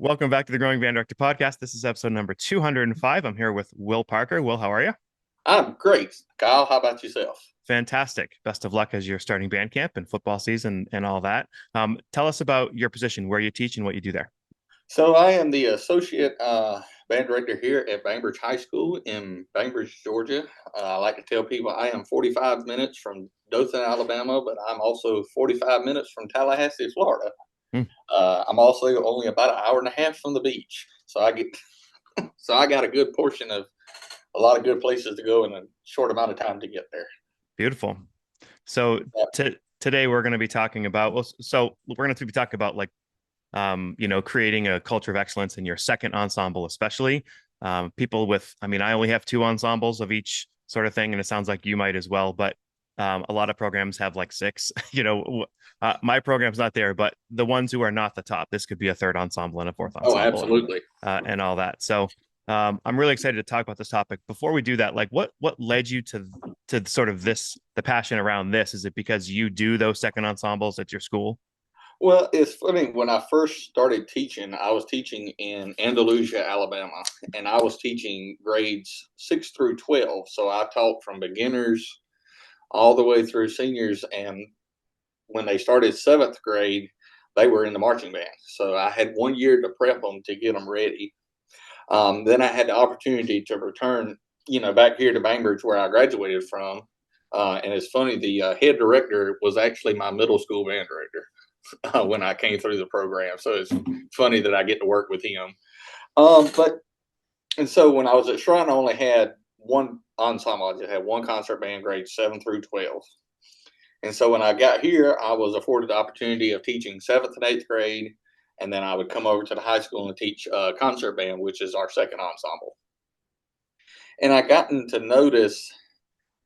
Welcome back to the Growing Band Director Podcast. This is episode number 205. I'm here with Will Parker. Will, how are you? I'm great. Kyle, how about yourself? Fantastic. Best of luck as you're starting band camp and football season and all that. Tell us about your position, where you teach and what you do there. So I am the associate band director here at Bainbridge High School in Bainbridge, Georgia. I like to tell people I am 45 minutes from Dothan, Alabama, but I'm also 45 minutes from Tallahassee, Florida. Hmm. I'm also only about an hour and a half from the beach, so I got a good portion of a lot of good places to go in a short amount of time to get there. Beautiful. So Yeah. today we're going to be talking about, we're going to be talking about creating a culture of excellence in your second ensemble, especially people with, I only have two ensembles of each sort of thing, and it sounds like you might as well, but a lot of programs have like six. My program's not there, but the ones who are not the top, this could be a third ensemble and a fourth Oh, ensemble absolutely. and all that. So I'm really excited to talk about this topic. Before we do that, like what led you to sort of the passion around this? Is it because you do those second ensembles at your school? Well, it's funny. When I first started teaching, I was teaching in Andalusia, Alabama, and I was teaching grades 6 through 12. So I taught from beginners all the way through seniors. And when they started seventh grade, they were in the marching band. So I had 1 year to prep them to get them ready. Then I had the opportunity to return, back here to Bainbridge where I graduated from. And it's funny, the head director was actually my middle school band director when I came through the program. So it's funny that I get to work with him. But and so when I was at Shrine, I only had one ensemble. I just had one concert band, grades 7 through 12. And so when I got here, I was afforded the opportunity of teaching seventh and eighth grade, and then I would come over to the high school and teach concert band, which is our second ensemble. And I gotten to notice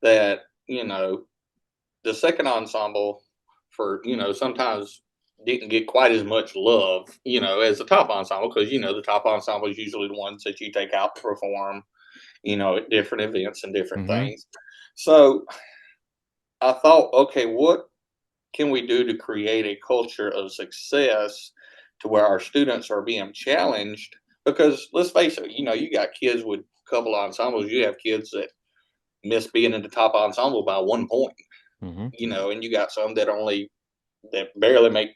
that the second ensemble for sometimes didn't get quite as much love as the top ensemble, because the top ensemble is usually the ones that you take out to perform at different events and different Mm-hmm. things. So I thought, okay, what can we do to create a culture of success to where our students are being challenged? Because let's face it, you got kids with a couple ensembles, you have kids that miss being in the top ensemble by 1 point, Mm-hmm. and you got some that barely make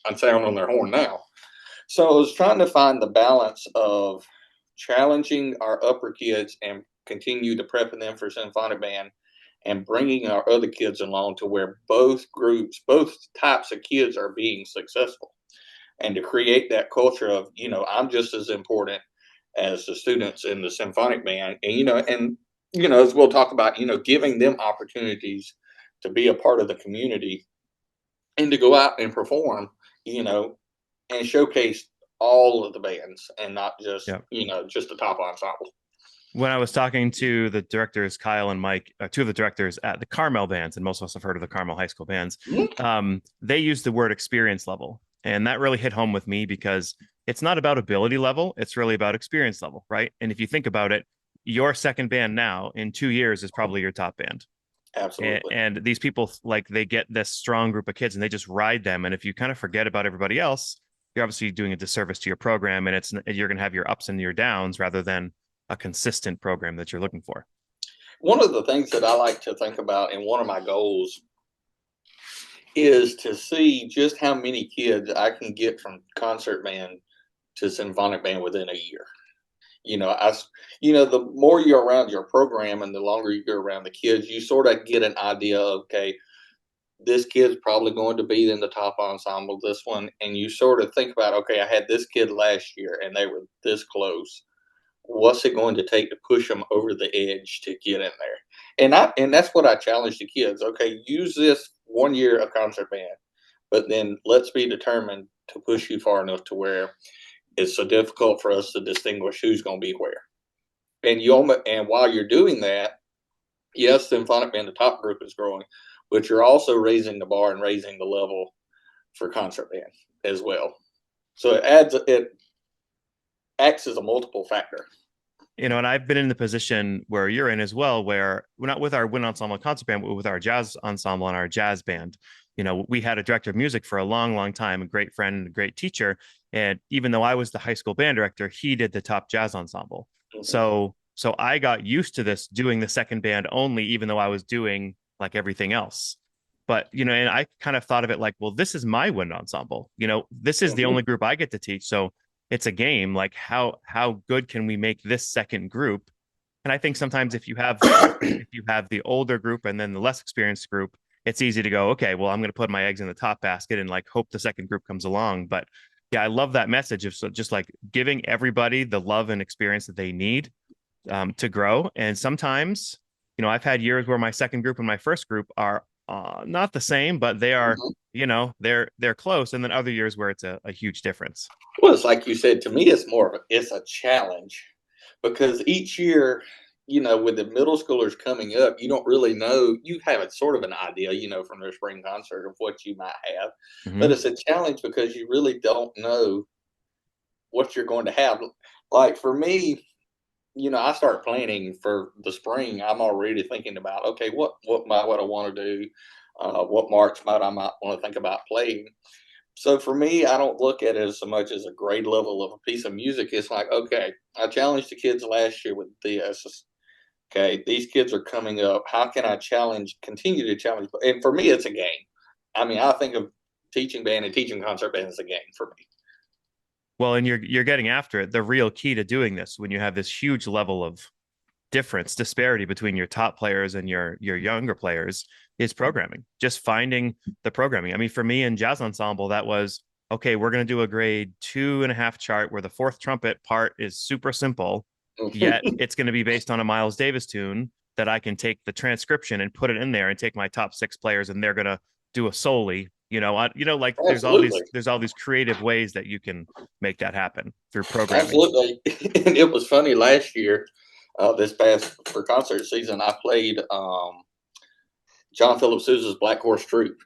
a sound on their horn now. So I was trying to find the balance of challenging our upper kids and continue to prepping them for symphonic band, and bringing our other kids along to where both groups, both types of kids are being successful, and to create that culture of, I'm just as important as the students in the symphonic band. And as we'll talk about, giving them opportunities to be a part of the community and to go out and perform, you know, and showcase all of the bands and not just, Yeah. just the top ensemble. When I was talking to the directors, Kyle and Mike, two of the directors at the Carmel bands, and most of us have heard of the Carmel High School bands, Mhm. they used the word experience level. And that really hit home with me because it's not about ability level, it's really about experience level, right? And if you think about it, your second band now in 2 years is probably your top band. Absolutely. And these people, like, they get this strong group of kids and they just ride them. And if you kind of forget about everybody else, you're obviously doing a disservice to your program, and you're going to have your ups and your downs rather than a consistent program that you're looking for. One of the things that I like to think about, and one of my goals, is to see just how many kids I can get from concert band to symphonic band within a year. You know, I, the more you're around your program and the longer you're around the kids, you sort of get an idea of, okay, this kid's probably going to be in the top ensemble, this one. And you sort of think about, okay, I had this kid last year and they were this close. What's it going to take to push them over the edge to get in there? And that's what I challenge the kids. Okay, use this 1 year of concert band, but then let's be determined to push you far enough to where it's so difficult for us to distinguish who's going to be where. And while you're doing that, yes, symphonic band, the top group is growing, but you're also raising the bar and raising the level for concert band as well. So it acts as a multiple factor. And I've been in the position where you're in as well, where we're not with our wind ensemble concert band, but with our jazz ensemble and our jazz band. We had a director of music for a long, long time, a great friend, a great teacher. And even though I was the high school band director, he did the top jazz ensemble. Mhm. So I got used to this doing the second band only, even though I was doing like everything else. But and I kind of thought of it like, well, this is my wind ensemble. This is the Mhm. only group I get to teach. So it's a game. Like how good can we make this second group? And I think sometimes if you have the older group and then the less experienced group, it's easy to go, okay, well, I'm going to put my eggs in the top basket and like hope the second group comes along. But yeah, I love that message of just like giving everybody the love and experience that they need to grow. And sometimes, I've had years where my second group and my first group are not the same, but they are, Mhm. they're close. And then other years where it's a huge difference. Well, it's like you said, to me, it's more of it's a challenge because each year, with the middle schoolers coming up, you don't really know. You have a sort of an idea, from their spring concert of what you might have, but Hmm. it's a challenge because you really don't know what you're going to have. Like for me, I start planning for the spring. I'm already thinking about, okay, what I want to do, what march I might want to think about playing. So for me, I don't look at it as so much as a grade level of a piece of music. It's like, okay, I challenged the kids last year with this. Okay, these kids are coming up. How can I continue to challenge? And for me, it's a game. I mean, I think of teaching band and teaching concert band as a game for me. Well, and you're getting after it. The real key to doing this when you have this huge level of disparity between your top players and your younger players is programming. Just finding the programming. I mean, for me in jazz ensemble, that was okay. We're going to do a grade 2.5 chart where the fourth trumpet part is super simple, yet it's going to be based on a Miles Davis tune that I can take the transcription and put it in there and take my top six players and they're going to do a soli. Like there's all Absolutely. these creative ways that you can make that happen through programming. Absolutely. And it was funny last year, this past for concert season, I played John Philip Sousa's Black Horse Troop.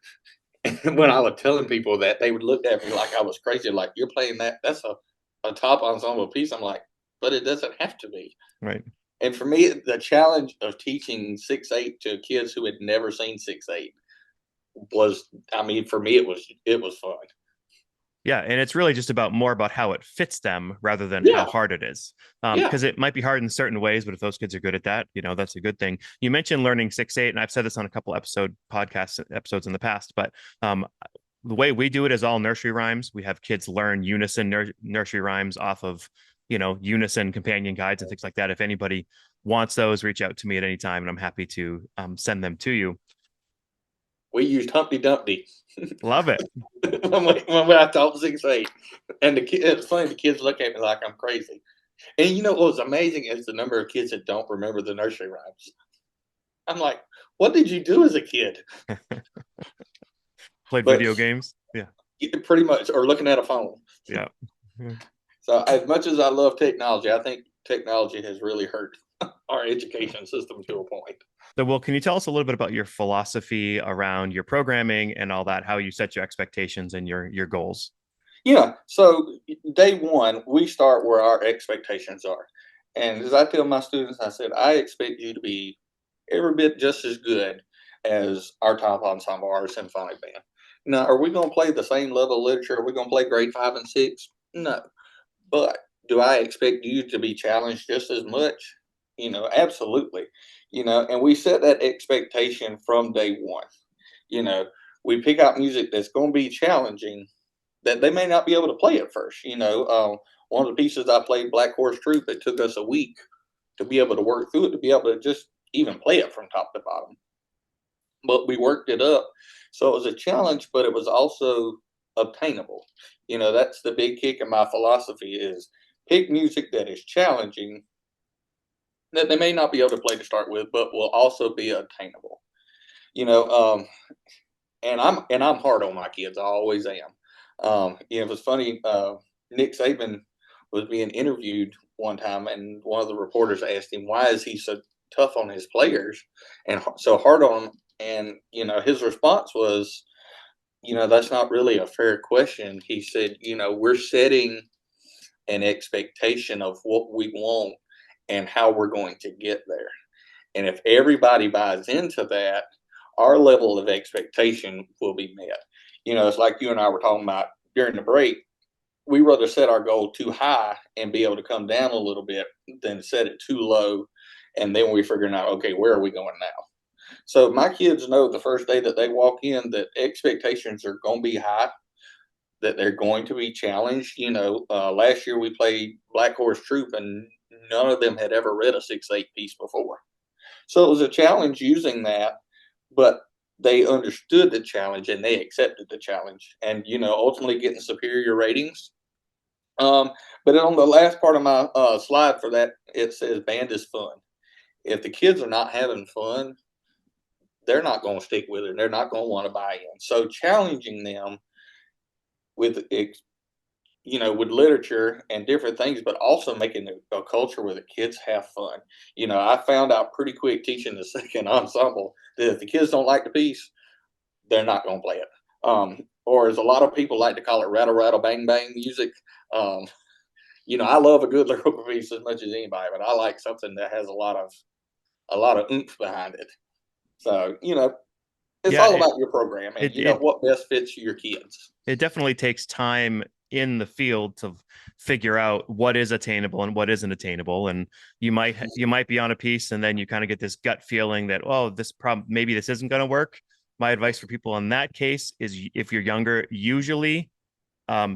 And when I was telling people that, they would look at me like I was crazy, like, you're playing that? That's a top ensemble piece. I'm like, but it doesn't have to be. Right. And for me, the challenge of teaching 6/8 to kids who had never seen 6/8 was, I mean, for me, it was fun. Yeah, and it's really just more about how it fits them rather than how Yeah, hard it is. yeah. Because it might be hard in certain ways, but if those kids are good at that, that's a good thing. You mentioned learning 6/8, and I've said this on a couple podcast episodes in the past, but the way we do it is all nursery rhymes. We have kids learn unison nursery rhymes off of, unison companion guides and things like that. If anybody wants those, reach out to me at any time, and I'm happy to send them to you. We used Humpty Dumpty Love it. when I taught 6/8, and it's funny. The kids look at me like I'm crazy. And you know what was amazing is the number of kids that don't remember the nursery rhymes. I'm like, what did you do as a kid? Played But video games. Yeah. pretty much, or looking at a phone. Yeah. So as much as I love technology, I think technology has really hurt our education system to a point. So, Will, can you tell us a little bit about your philosophy around your programming and all that, how you set your expectations and your goals? Yeah. So day one, we start where our expectations are. And as I tell my students, I said, I expect you to be every bit just as good as our top ensemble, our symphonic band. Now, are we going to play the same level of literature? Are we going to play grade 5 and 6? No. But do I expect you to be challenged just as much? Absolutely. And we set that expectation from day one. You know, we pick out music that's going to be challenging that they may not be able to play at first. One of the pieces I played, Black Horse Troop, it took us a week to be able to work through it, to be able to just even play it from top to bottom. But we worked it up. So it was a challenge, but it was also obtainable. That's the big kick in my philosophy is pick music that is challenging that they may not be able to play to start with, but will also be obtainable. You know, um, and I'm hard on my kids. I always am. It was funny. Nick Saban was being interviewed one time, and one of the reporters asked him, "Why is he so tough on his players and so hard on them?" And his response was, "That's not really a fair question." He said, "We're setting an expectation of what we want and how we're going to get there, and if everybody buys into that, our level of expectation will be met." It's like you and I were talking about during the break. we rather set our goal too high and be able to come down a little bit than set it too low. And then we're figuring out, okay, where are we going now? So my kids know the first day that they walk in that expectations are going to be high, that they're going to be challenged. Last year we played Black Horse Troop, and none of them had ever read a 6/8 piece before. So it was a challenge using that, but they understood the challenge and they accepted the challenge, and ultimately getting superior ratings. Um, but on the last part of my slide for that, it says band is fun. If the kids are not having fun, they're not going to stick with it. They're not going to want to buy in. So challenging them with with literature and different things, but also making a culture where the kids have fun. I found out pretty quick teaching the second ensemble that if the kids don't like the piece, they're not going to play it. Or as a lot of people like to call it, rattle, rattle, bang, bang music. Um, I love a good lyrical piece as much as anybody, but I like something that has a lot of oomph behind it. So, it's Yeah, all about your program and it it what best fits your kids. it definitely takes time in the field to figure out what is attainable and what isn't attainable. And you might be on a piece and then you kind of get this gut feeling that, oh, this problem, maybe this isn't going to work. My advice for people in that case is, if you're younger, usually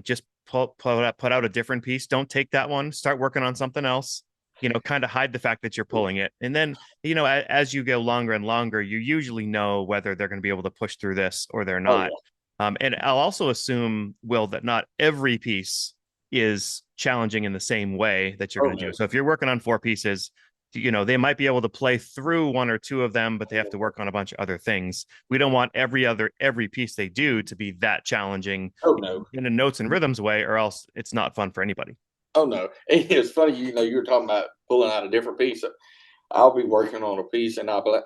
just put out a different piece. Don't take that one. Start working on something else. Kind of hide the fact that you're pulling it. And then, as you go longer and longer, you usually know whether they're going to be able to push through this or they're Oh not. yeah. And I'll also assume, Will, that not every piece is challenging in the same way that you're Oh going to do. no. So if you're working on four pieces, they might be able to play through one or two of them, but they have to work on a bunch of other things. We don't want every piece they do to be that challenging Oh no. in a notes and rhythms way, or else it's not fun for anybody. Oh no. It's funny, you were talking about pulling out a different piece. I'll be working on a piece and I'll be like,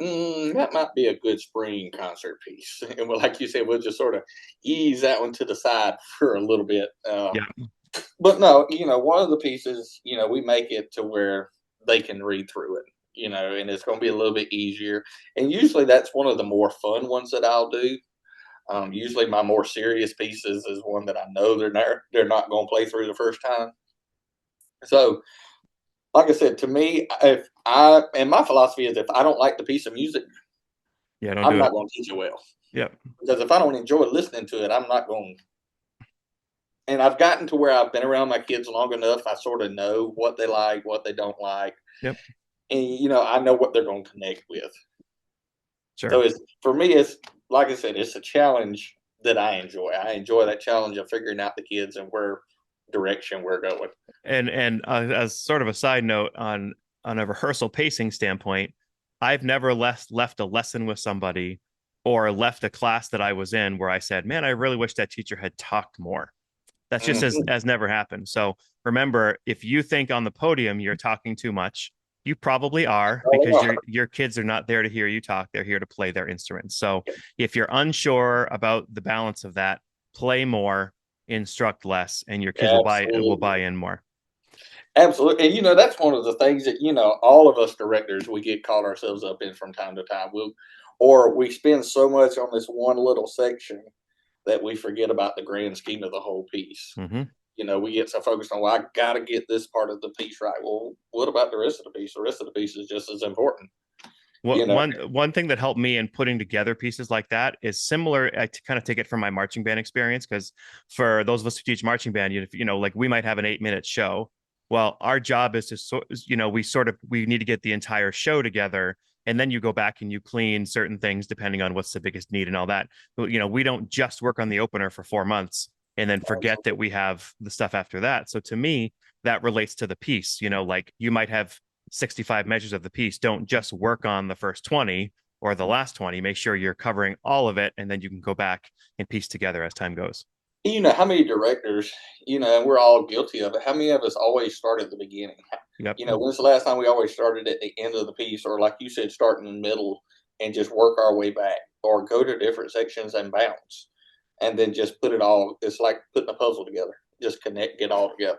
that might be a good spring concert piece. And like you said, we'll just sort of ease that one to the side for a little bit. Yeah. But no, one of the pieces, we make it to where they can read through it, and it's going to be a little bit easier. And usually that's one of the more fun ones that I'll do. Usually my more serious pieces is one that I know they're not going to play through the first time. So, like I said, to me, if I and my philosophy is if I don't like the piece of music, Yeah, don't I'm do it. not going to teach it well. Yeah. Because if I don't enjoy listening to it, I'm not going. And I've gotten to where I've been around my kids long enough. I sort of know what they like, what they don't like, Yep. and I know what they're going to connect with. So Sure. it's for me, it's like I said, it's a challenge that I enjoy. I enjoy that challenge of figuring out the kids and where direction we're going. And as sort of a side note, on a rehearsal pacing standpoint, I've never left a lesson with somebody or left a class that I was in where I said, man, I really wish that teacher had talked more. That's just as Mhm. as never happened. So remember, if you think on the podium you're talking too much, you probably are, Oh, because yeah. your kids are not there to hear you talk. They're here to play their instruments. So if you're unsure about the balance of that, play more, instruct less, and your kids will buy Absolutely. in more. Absolutely. And that's one of the things that, all of us directors we get caught ourselves up in from time to time. Or we spend so much on this one little section that we forget about the grand scheme of the whole piece. Mm-hmm. We get so focused on, well, I got to get this part of the piece right. Well, what about the rest of the piece? The rest of the piece is just as important, you What know. one thing that helped me in putting together pieces like that is similar. I kind of take it from my marching band experience, because for those of us who teach marching band, like we might have an 8-minute show. Well, our job is to we need to get the entire show together, and then you go back and you clean certain things depending on what's the biggest need and all that. But we don't just work on the opener for 4 months and then forget that we have the stuff after that. So to me, that relates to the piece. Like you might have 65 measures of the piece. Don't just work on the first 20 or the last 20. Make sure you're covering all of it, and then you can go back and piece together as time goes. How many directors, and we're all guilty of it. How many of us always start at the beginning? Yep. When's the last time we always started at the end of the piece, or like you said, start in the middle and just work our way back, or go to different sections and bounce, and then just put it all. It's like putting a puzzle together. Just connect, get all together.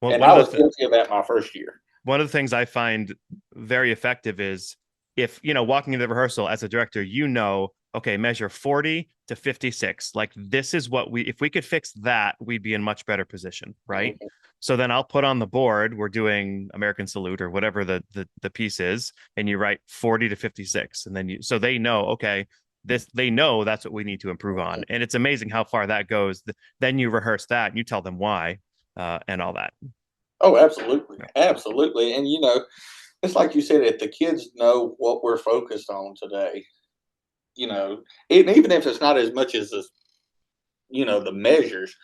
Well, And I was guilty of that my first year. one of the things I find very effective is, if walking into the rehearsal as a director, okay, measure 40 to 56. Like this is what if we could fix that, we'd be in much better position, right? Mhm. So then I'll put on the board, we're doing American Salute or whatever the piece is, and you write 40 to 56. And then so they know, okay, they know that's what we need to improve on. And it's amazing how far that goes. Then you rehearse that and you tell them why, and all that. Oh, absolutely, Yeah. absolutely. And it's like you said, if the kids know what we're focused on today, and even if it's not as much as the measures,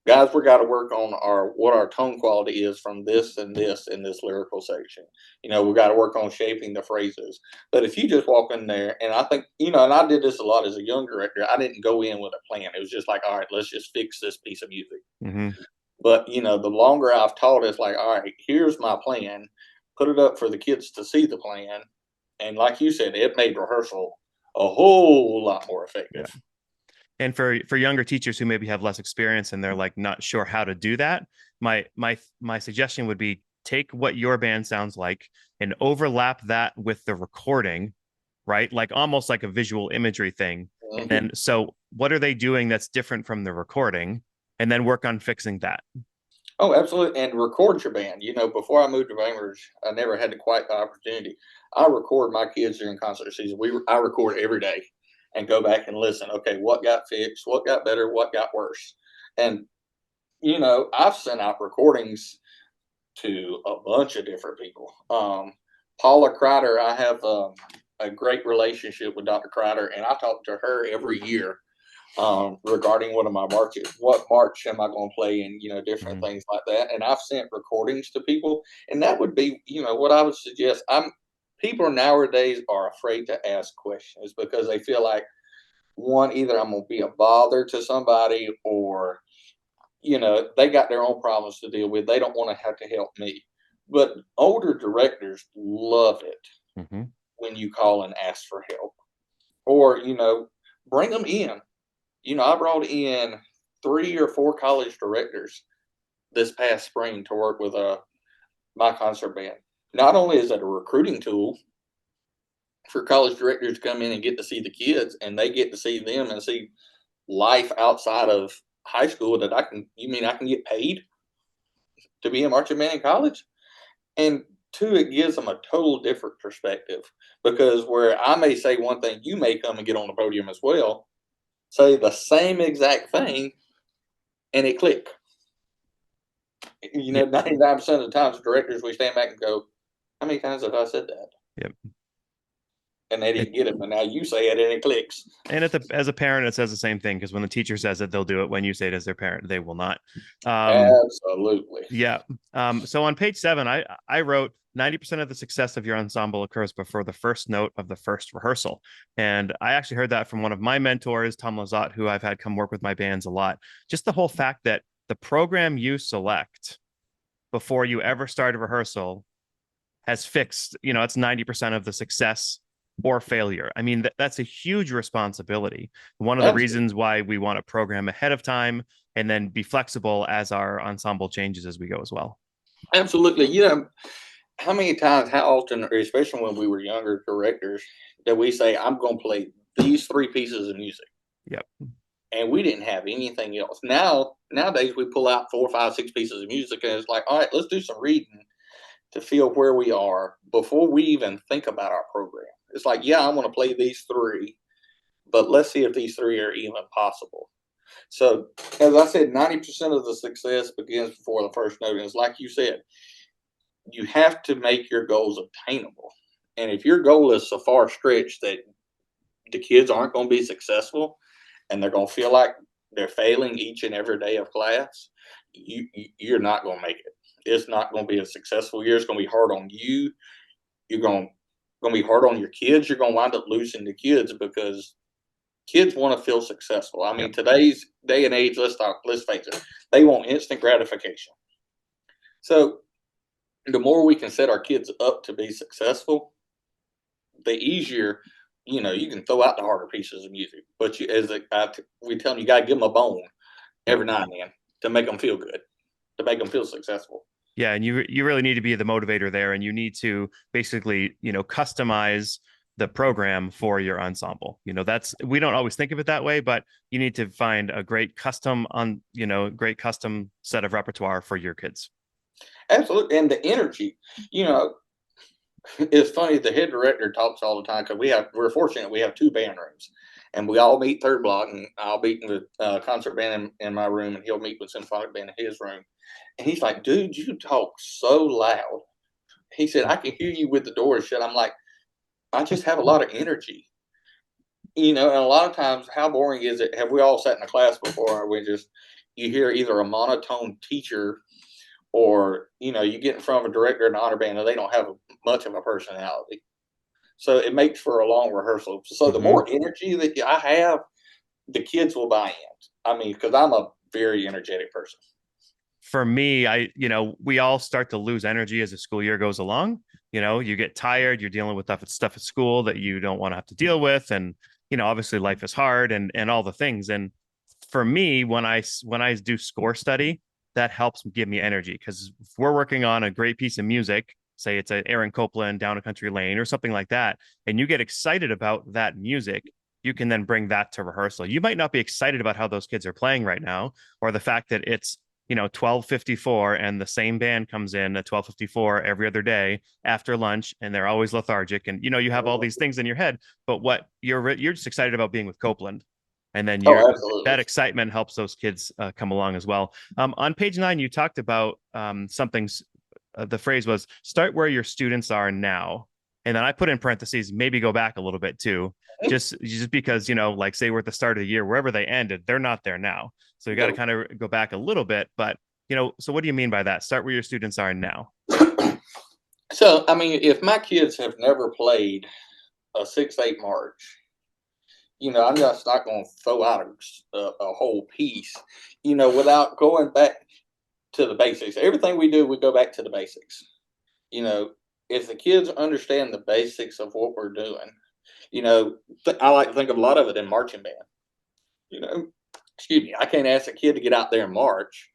guys, we got to work on our tone quality is from this and this in this lyrical section. We got to work on shaping the phrases. But if you just walk in there, and I think and I did this a lot as a young director, I didn't go in with a plan. It was just like, all right, let's just fix this piece of music. Hmm. But the longer I've taught, it's like, all right, here's my plan. Put it up for the kids to see the plan, and like you said, it made rehearsal a whole lot more Yeah. effective. And for younger teachers who maybe have less experience and they're like not sure how to do that, my suggestion would be take what your band sounds like and overlap that with the recording, right? Like almost like a visual imagery thing. And Mhm. then so what are they doing that's different from the recording? And then work on fixing that. Oh, absolutely, and record your band. Before I moved to Bainbridge, I never had quite the opportunity. I record my kids during concert season. I record every day and go back and listen. Okay, what got fixed? What got better? What got worse? And I've sent out recordings to a bunch of different people. Paula Kreider, I have a great relationship with Dr. Kreider, and I talk to her every year regarding one of my marches. What march am I going to play, and different Mhm. things like that. And I've sent recordings to people, and that would be what I would suggest. People nowadays are afraid to ask questions because they feel like one, either I'm going to be a bother to somebody, or they got their own problems to deal with. They don't want to have to help me. But older directors love it Mhm. when you call and ask for help, or bring them in. I brought in 3 or 4 college directors this past spring to work with my concert band. Not only is it a recruiting tool for college directors to come in and get to see the kids, and they get to see them and see life outside of high school, that you mean I can get paid to be a marching band in college? And two, it gives them a total different perspective, because where I may say one thing, you may come and get on the podium as well, say the same exact thing, and it click. Yep. 99% of the times, directors, we stand back and go, how many times have I said that? Yep. And they didn't get it, but now you say it and it clicks. And as a parent, it says the same thing because when the teacher says it, they'll do it. When you say it as their parent, they will not. Um, Absolutely. yeah. So on page 7, I wrote 90% of the success of your ensemble occurs before the first note of the first rehearsal. And I actually heard that from one of my mentors, Tom Lazat, who I've had come work with my bands a lot. Just the whole fact that the program you select before you ever start a rehearsal has fixed, it's 90% of the success or failure. I mean, that's a huge responsibility. One of the Absolutely. reasons why we want to program ahead of time and then be flexible as our ensemble changes as we go as well. Absolutely. How many times, how often, especially when we were younger directors, that we say, I'm going to play these 3 pieces of music, Yep. and we didn't have anything else. Nowadays, we pull out 4, 5, 6 pieces of music, and it's like, all right, let's do some reading to feel where we are before we even think about our program. It's like, yeah, I want to play these 3, but let's see if these 3 are even possible. So, as I said, 90% of the success begins before the first note. And it's like you said, you have to make your goals obtainable. And if your goal is so far stretched that the kids aren't going to be successful and they're going to feel like they're failing each and every day of class, you're not going to make it. It's not going to be a successful year. It's going to be hard on you. You're going to be hard on your kids. You're going to wind up losing the kids because kids want to feel successful. I Yep. mean, today's day and age, let's face it, they want instant gratification. So the more we can set our kids up to be successful, the easier, you can throw out the harder pieces of music. But we tell them, you got to give them a bone Yep. every now and then to make them feel good, to make them feel successful. Yeah, and you really need to be the motivator there, and you need to basically, customize the program for your ensemble. That's, we don't always think of it that way, but you need to find a great custom set of repertoire for your kids. Absolutely. And the energy, you know, it's funny. The head director talks all the time because we're fortunate we have two band rooms, and we all meet third block, and I'll meet with concert band in my room, and he'll meet with symphonic band in his room. And he's like, "Dude, you talk so loud." He said, "I can hear you with the doors shut." I'm like, "I just have a lot of energy." And a lot of times, how boring is it? Have we all sat in a class before? Or we just you hear either a monotone teacher, or you get in front of a director and honor band, and they don't have much of a personality. So it makes for a long rehearsal. So the Mm-hmm. more energy that I have, the kids will buy in. I mean, because I'm a very energetic person. For me, we all start to lose energy as the school year goes along. You get tired, you're dealing with stuff at school that you don't want to have to deal with. And, obviously life is hard and all the things. And for me, when I do score study, that helps give me energy because if we're working on a great piece of music, say it's an Aaron Copland Down a Country Lane or something like that, and you get excited about that music, you can then bring that to rehearsal. You might not be excited about how those kids are playing right now, or the fact that it's 12:54 and the same band comes in at 12:54 every other day after lunch, and they're always lethargic, and you have all these things in your head. But what you're just excited about being with Copeland, and then Oh, absolutely. that excitement helps those kids come along as well. On page 9 you talked about the phrase was start where your students are now, and then I put in parentheses maybe go back a little bit too, just because like say we're at the start of the year, wherever they ended, they're not there now, so you got to No. kind of go back a little bit. But so what do you mean by that? Start where your students are now. So, I mean, if my kids have never played a 6/8 march, I'm just not going to throw out a whole piece, without going back to the basics. Everything we do, we go back to the basics. You know, if the kids understand the basics of what we're doing, I like to think of a lot of it in marching band. You know, excuse me, I can't ask a kid to get out there and march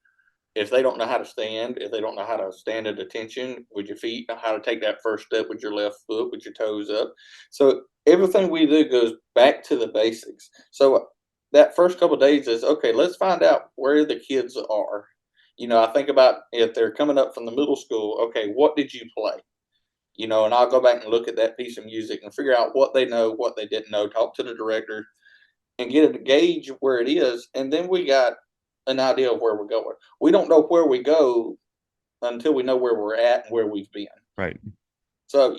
if they don't know how to stand, if they don't know how to stand at attention with your feet, know how to take that first step with your left foot, with your toes up. So everything we do goes back to the basics. So that first couple of days is okay. Let's find out where the kids are. I think about if they're coming up from the middle school. Okay, what did you play? And I'll go back and look at that piece of music and figure out what they know, what they didn't know. Talk to the director and get a gauge of where it is, and then we got an idea of where we're going. We don't know where we go until we know where we're at and where we've been. Right. So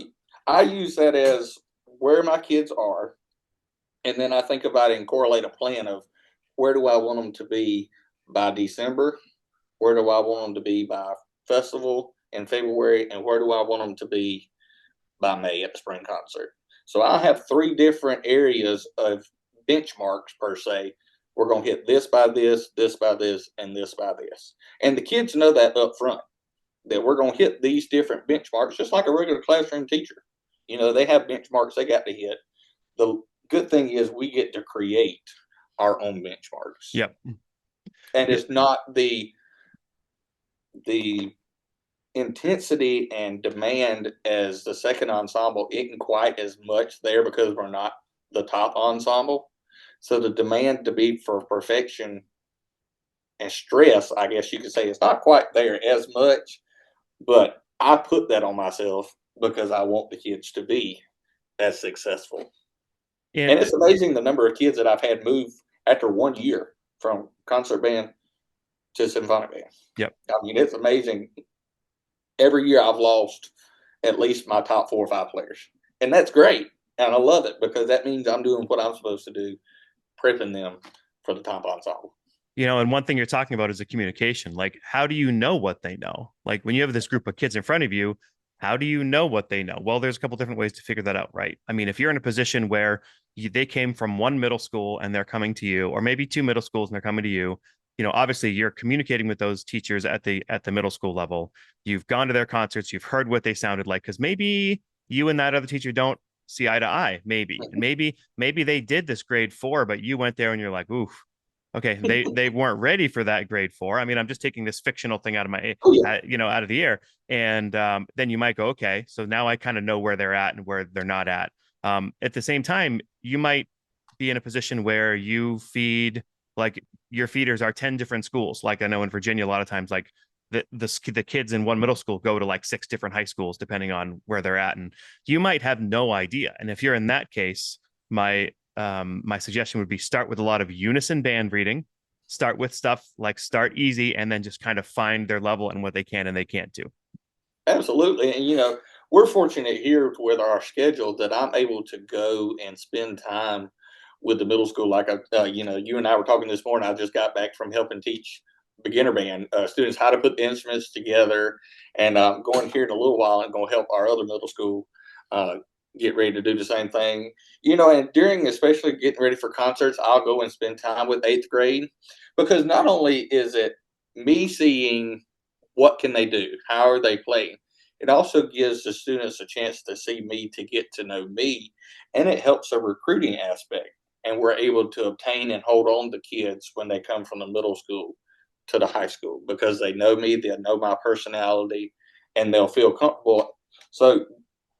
I use that as where my kids are, and then I think about it and correlate a plan of where do I want them to be by December, where do I want them to be by festival in February, and where do I want them to be by May at the spring concert. So I have three different areas of benchmarks per se. We're going to hit this by this by this, and this by this. And the kids know that up front, that we're going to hit these different benchmarks, just like a regular classroom teacher. They have benchmarks they got to hit. The good thing is we get to create our own benchmarks. Yep. And Yeah. it's not the intensity and demand as the second ensemble isn't quite as much there because we're not the top ensemble. So the demand to be for perfection and stress, I guess you could say, is not quite there as much. But I put that on myself because I want the kids to be as successful. And And it's amazing the number of kids that I've had move after 1 year from concert band to symphonic band. yep. I mean, it's amazing. Every year I've lost at least my top 4 or 5 players. And that's great. And I love it because that means I'm doing what I'm supposed to do, prepping them for the top ensemble. And one thing you're talking about is the communication. Like, how do you know what they know? Like, when you have this group of kids in front of you, how do you know what they know? Well, there's a couple different ways to figure that out, right? I mean, if you're in a position where they came from one middle school and they're coming to you, or maybe two middle schools and they're coming to you, obviously you're communicating with those teachers at the middle school level. You've gone to their concerts, you've heard what they sounded like, because maybe you and that other teacher don't see eye to eye, maybe. And maybe they did this grade 4, but you went there and you're like, oof, okay, they weren't ready for that grade 4. I mean, I'm just taking this fictional thing out of my Oh, yeah. out of the air, and then you might go, okay, so now I kind of know where they're at and where they're not at. At the same time, you might be in a position where you feed, like, your feeders are 10 different schools. Like I know in Virginia, a lot of times, like the kids in one middle school go to like six different high schools depending on where they're at, and you might have no idea. And if you're in that case, my suggestion would be start with a lot of unison band reading. Start with stuff like start easy, and then just kind of find their level and what they can and they can't do. Absolutely. And, we're fortunate here with our schedule that I'm able to go and spend time with the middle school. Like, you and I were talking this morning. I just got back from helping teach beginner band students how to put the instruments together. And I'm going here in a little while and going to help our other middle school uh, get ready to do the same thing. And during, especially getting ready for concerts, I'll go and spend time with eighth grade, because not only is it me seeing what can they do, how are they playing, it also gives the students a chance to see me, to get to know me, and it helps a recruiting aspect. And we're able to obtain and hold on to kids when they come from the middle school to the high school, because they know me, they know my personality, and they'll feel comfortable. So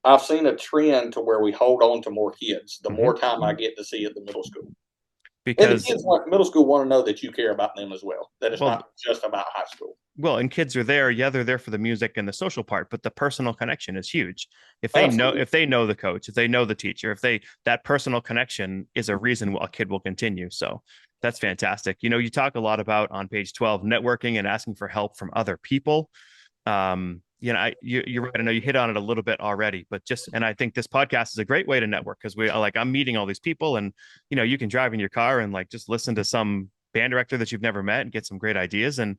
I've seen a trend to where we hold on to more kids the Mhm. more time I get to see at the middle school. And the Because, kids want middle school want to know that you care about them as well. That it's well, not just about high school. and kids are there. Yeah, they're there for the music and the social part, but the personal connection is huge. Absolutely. If they know the coach, if they know the teacher, if they that personal connection is a reason a kid will continue. So that's fantastic. You talk a lot about on page 12 networking and asking for help from other people. You're right. I know you hit on it a little bit already, but and I think this podcast is a great way to network, because I'm meeting all these people, and you can drive in your car and like just listen to some band director that you've never met and get some great ideas. And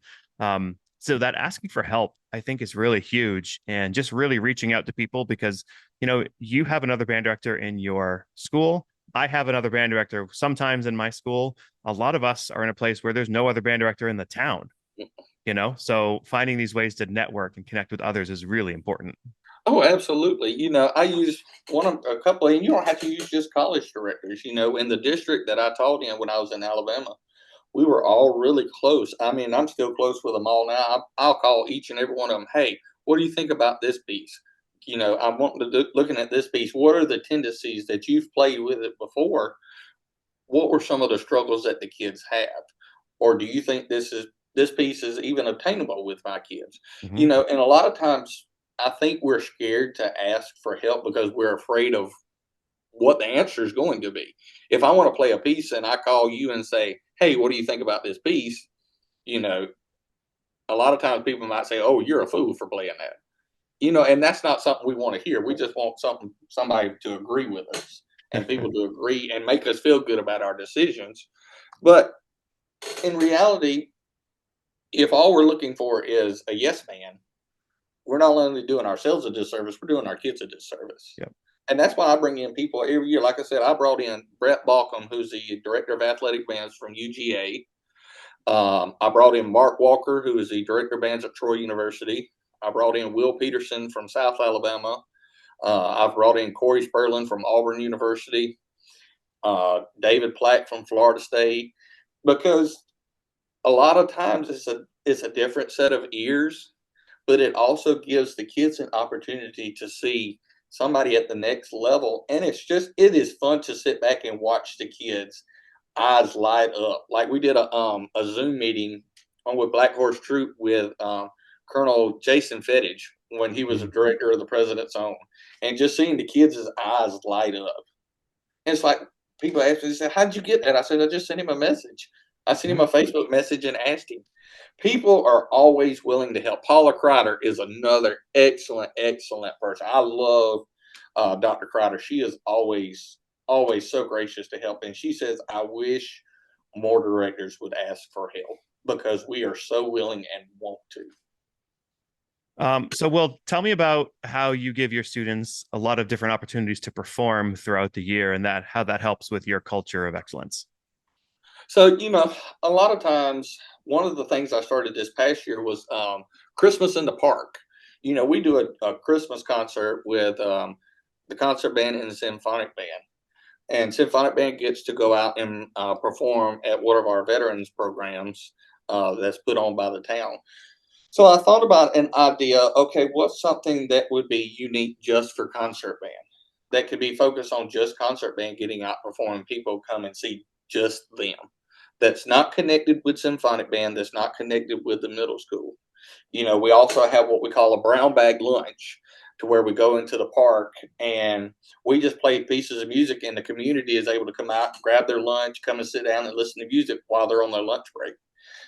so that asking for help, I think, is really huge, and just really reaching out to people, because you have another band director in your school. I have another band director sometimes in my school. A lot of us are in a place where there's no other band director in the town. So finding these ways to network and connect with others is really important. Oh, absolutely. I use a couple, and you don't have to use just college directors. In the district that I taught in when I was in Alabama, we were all really close. I mean, I'm still close with them all now. I'll call each and every one of them. Hey, what do you think about this piece? I'm wanting to looking at this piece. What are the tendencies that you've played with it before? What were some of the struggles that the kids have? Or do you think this piece is even obtainable with my kids? Hmm. And a lot of times I think we're scared to ask for help because we're afraid of what the answer is going to be. If I want to play a piece and I call you and say, "Hey, what do you think about this piece?" You know, a lot of times people might say, "Oh, you're a fool for playing that." And that's not something we want to hear. We just want somebody to agree with us, and people to agree and make us feel good about our decisions. But in reality, if all we're looking for is a yes man, we're not only doing ourselves a disservice, we're doing our kids a disservice. Yep. And that's why I bring in people every year. Like I said, I brought in Brett Balcom, who's the director of athletic bands from UGA. I brought in Mark Walker, who is the director of bands at Troy University. I brought in Will Peterson from South Alabama. I've brought in Corey Sperlin from Auburn University. David Plack from Florida State, because a lot of times it's a different set of ears, but it also gives the kids an opportunity to see somebody at the next level. And it is fun to sit back and watch the kids eyes light up. Like we did a Zoom meeting on with Black Horse Troop with Colonel Jason Fettage when he was a Mhm. director of the President's Own, and just seeing the kids' eyes light up. And it's like people ask me, they say, "How did you get that?" I said, "I just sent him a message. I sent him Mhm. a Facebook message and asked him." People are always willing to help. Paula Kreider is another excellent, excellent person. I love Dr. Kreider. She is always so gracious to help. And she says, "I wish more directors would ask for help because we are so willing and want to." So, Will, tell me about how you give your students a lot of different opportunities to perform throughout the year, and that how that helps with your culture of excellence. So, a lot of times, one of the things I started this past year was Christmas in the Park. We do a Christmas concert with the concert band and the symphonic band. And symphonic band gets to go out and perform at one of our veterans programs that's put on by the town. So I thought about an idea. Okay, what's something that would be unique just for concert band? that could be focused on just concert band getting out performing. People come and see just them. That's not connected with symphonic band. That's not connected with the middle school. We also have what we call a brown bag lunch, to where we go into the park and we just play pieces of music, and the community is able to come out, grab their lunch, come and sit down and listen to music while they're on their lunch break.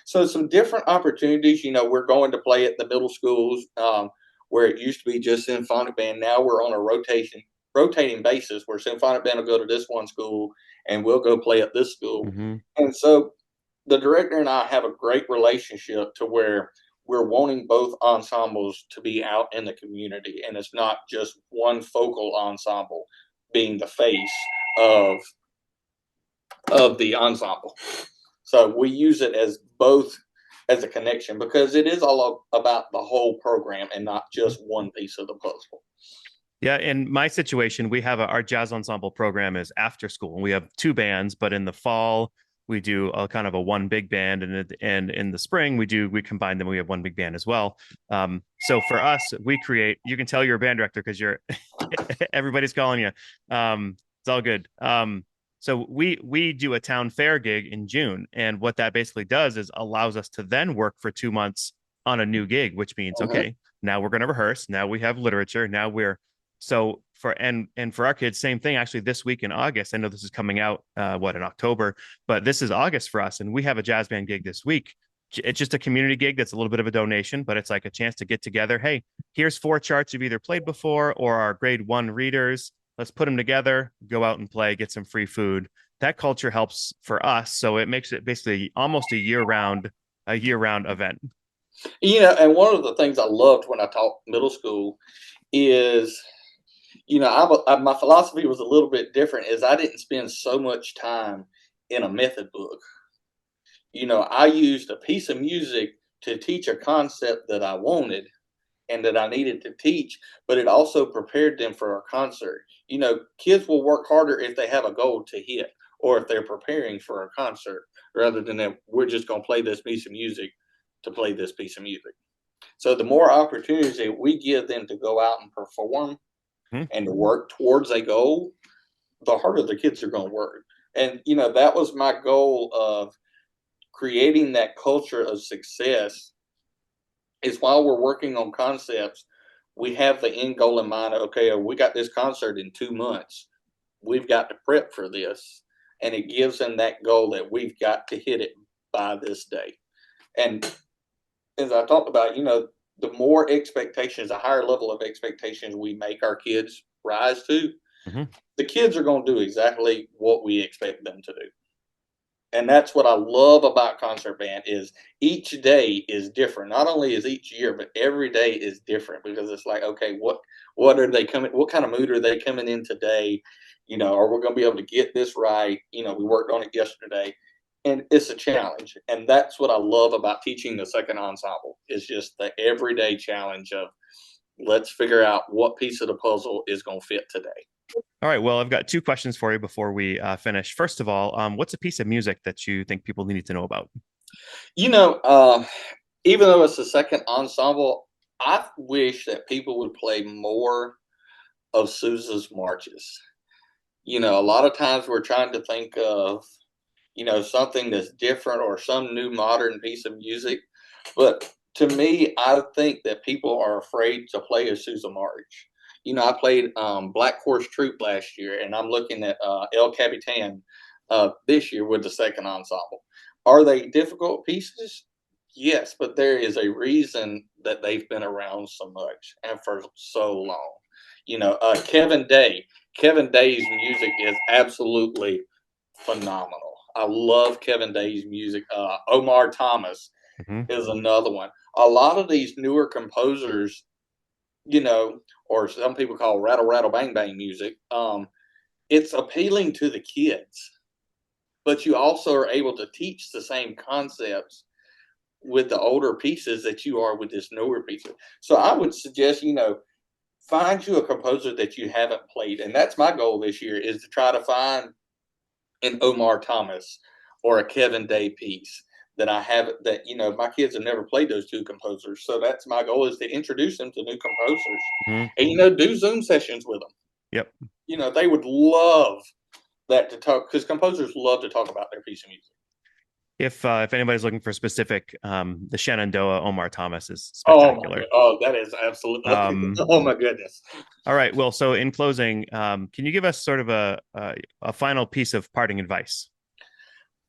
So some different opportunities. We're going to play at the middle schools, where it used to be just symphonic band. Now we're on a rotating basis, where symphonic band will go to this one school and we'll go play at this school. Mm-hmm. And so the director and I have a great relationship, to where we're wanting both ensembles to be out in the community, and it's not just one focal ensemble being the face of the ensemble. So we use it as both, as a connection, because it is all about the whole program and not just one piece of the puzzle. Yeah, in my situation, we have our jazz ensemble program is after school, and we have two bands. But in the fall, we do a kind of a one big band, and in the spring, we combine them. We have one big band as well. So for us, we create. You can tell you're a band director because you're everybody's calling you. It's all good. So we do a town fair gig in June, and what that basically does is allows us to then work for 2 months on a new gig, which means okay, now we're going to rehearse. Now we have literature. Now we're so for our kids, same thing. Actually, this week in August, I know this is coming out in October, but this is August for us, and we have a jazz band gig this week. It's just a community gig that's a little bit of a donation, but it's like a chance to get together. Hey, here's 4 charts you've either played before or our grade 1 readers. Let's put them together, go out and play, get some free food. That culture helps for us, so it makes it basically almost a year-round event. And one of the things I loved when I taught middle school is, my philosophy was a little bit different. Is I didn't spend so much time in a method book. I used a piece of music to teach a concept that I wanted and that I needed to teach, but it also prepared them for a concert. Kids will work harder if they have a goal to hit, or if they're preparing for a concert, rather than that we're just going to play this piece of music to play this piece of music. So the more opportunities that we give them to go out and perform and to work towards a goal, the harder the kids are going to work. And, that was my goal of creating that culture of success, is while we're working on concepts, we have the end goal in mind. Okay, we got this concert in 2 months. We've got to prep for this. And it gives them that goal that we've got to hit it by this day. And as I talked about, the more expectations, a higher level of expectations we make our kids rise to, the kids are going to do exactly what we expect them to do. And that's what I love about concert band, is each day is different. Not only is each year, but every day is different, because it's like, okay, what are they coming? What kind of mood are they coming in today? Are we going to be able to get this right? We worked on it yesterday, and it's a challenge. And that's what I love about teaching the second ensemble, is just the everyday challenge of, let's figure out what piece of the puzzle is going to fit today. All right. Well, I've got 2 questions for you before we finish. First of all, what's a piece of music that you think people need to know about? Even though it's the second ensemble, I wish that people would play more of Sousa's marches. A lot of times we're trying to think of, something that's different, or some new modern piece of music. But to me, I think that people are afraid to play a Sousa march. I played Black Horse Troop last year, and I'm looking at El Capitan this year with the second ensemble. Are they difficult pieces? Yes, but there is a reason that they've been around so much and for so long. Kevin Day's music is absolutely phenomenal. I love Kevin Day's music. Omar Thomas is another one. A lot of these newer composers, or some people call rattle, rattle, bang, bang music. It's appealing to the kids, but you also are able to teach the same concepts with the older pieces that you are with this newer piece. So I would suggest, find you a composer that you haven't played. And that's my goal this year, is to try to find an Omar Thomas or a Kevin Day piece that I have, that, my kids have never played those 2 composers. So that's my goal, is to introduce them to new composers and, do Zoom sessions with them. Yep. they would love that to talk, because composers love to talk about their piece of music. If anybody's looking for specific, the Shenandoah Omar Thomas is Oh my spectacular. God. Oh, that is absolutely. Oh my goodness. All right. Well, so in closing, can you give us sort of a final piece of parting advice?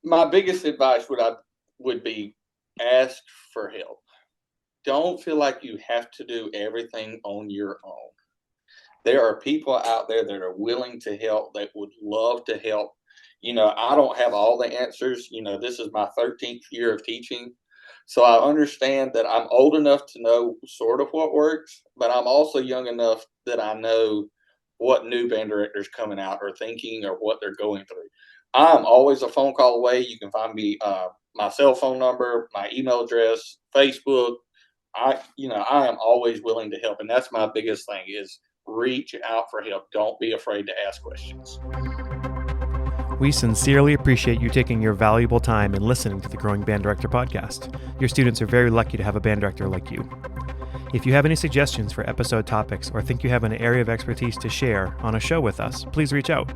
My biggest advice would be ask for help. Don't feel like you have to do everything on your own. There are people out there that are willing to help, that would love to help. I don't have all the answers. This is my 13th year of teaching. So I understand that I'm old enough to know sort of what works, but I'm also young enough that I know what new band directors coming out are thinking or what they're going through. I'm always a phone call away. You can find me, my cell phone number, my email address, Facebook. I am always willing to help. And that's my biggest thing is reach out for help. Don't be afraid to ask questions. We sincerely appreciate you taking your valuable time and listening to the Growing Band Director podcast. Your students are very lucky to have a band director like you. If you have any suggestions for episode topics or think you have an area of expertise to share on a show with us, please reach out.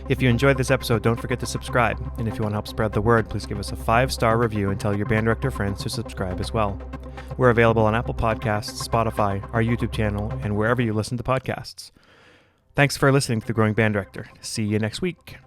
If you enjoyed this episode, don't forget to subscribe. And if you want to help spread the word, please give us a 5-star review and tell your band director friends to subscribe as well. We're available on Apple Podcasts, Spotify, our YouTube channel, and wherever you listen to podcasts. Thanks for listening to The Growing Band Director. See you next week.